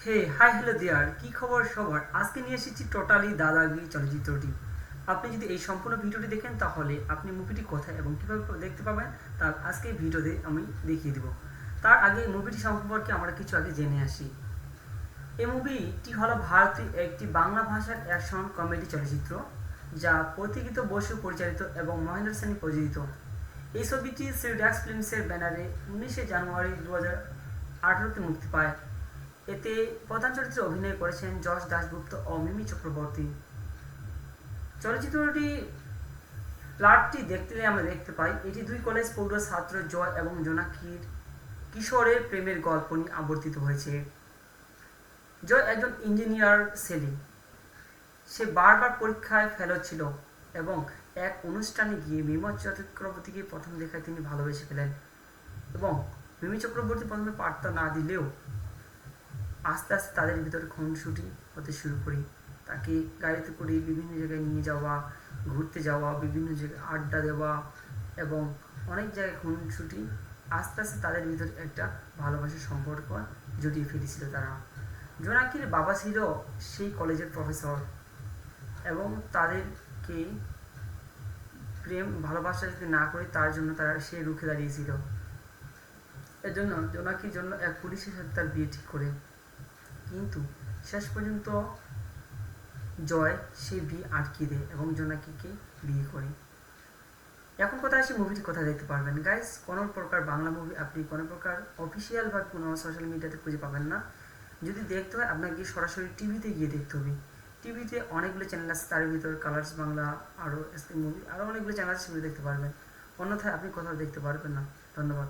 হে hi hello দেয়ার, কি খবর সবার? আজকে নিয়ে এসেছি টোটালি দাদাগিরি চলচ্চিত্রটি। আপনি যদি এই সম্পূর্ণ ভিডিওটি দেখেন তাহলে আপনি মুভিটি কোথায় এবং কীভাবে দেখতে পাবেন তা আজকে এই ভিডিওতে আমি দেখিয়ে দেব। তার আগে মুভিটি সম্পর্কে আমরা কিছু আগে জেনে আসি। এই মুভিটি হলো ভারতীয় একটি বাংলা ভাষার অ্যাকশন কমেডি চলচ্চিত্র, যা প্রতীকিত বসু পরিচালিত এবং মহেন্দ্র সেনী প্রযোজিত। এই ছবিটি শ্রী ড্যাক্স ফিল্মসের ব্যানারে 19শে জানুয়ারি 2018-তে মুক্তি পায়। এতে প্রধান চরিত্রে অভিনয় করেছেন যশ দাশগুপ্ত ও মিমি চক্রবর্তী। চলচ্চিত্রটি প্লটটি দেখতে আমরা দেখতে পাই এটি দুই কলেজ পৌর ছাত্র জয় এবং জোনাকির কিশোরের প্রেমের গল্প নিয়ে আবর্তিত হয়েছে। জয় একজন ইঞ্জিনিয়ার ছেলে। সে বারবার পরীক্ষায় ফেল ছিল এবং এক অনুষ্ঠানে গিয়ে মিমি চক্রবর্তীকে প্রথম দেখায় তিনি ভালোবেসে ফেলেন এবং মিমি চক্রবর্তী প্রথমে পাত্তা না দিলেও আস্তে আস্তে তাদের ভিতরে খুনসুটি হতে শুরু করি। তাকে গাড়িতে করে বিভিন্ন জায়গায় নিয়ে যাওয়া, ঘুরতে যাওয়া, বিভিন্ন জায়গায় আড্ডা দেওয়া এবং অনেক জায়গায় খুনসুটি, আস্তে আস্তে তাদের ভিতরে একটা ভালোবাসার সম্পর্ক জড়িয়ে ফেলেছিল তারা। জোনাকির বাবা ছিল সেই কলেজের প্রফেসর এবং তাদেরকে প্রেম ভালোবাসা যদি না করে তার জন্য তারা সে রুখে দাঁড়িয়েছিল। এর জন্য জোনাকির জন্য এক পুলিশের সাথে তার বিয়ে ঠিক করে, কিন্তু শেষ পর্যন্ত জয় সেই বিয়ে আটকে দেয় এবং জোনাকিকে বিয়ে করে। এখন কথা আসি মুভিটি কোথায় দেখতে পারবেন। গাইস, কোনো প্রকার বাংলা মুভি আপনি কোনো প্রকার অফিসিয়াল বা কোনো সোশ্যাল মিডিয়াতে খুঁজে পাবেন না। যদি দেখতে হয় আপনাকে সরাসরি টিভিতে গিয়ে দেখতে হবে। টিভিতে অনেকগুলো চ্যানেল আছে, তার ভিতরে কালার্স বাংলা, আরও এসকে মুভি, আরও অনেকগুলো চ্যানেল আছে, সেগুলো দেখতে পারবেন। অন্যথায় আপনি কোথাও দেখতে পারবেন না। ধন্যবাদ।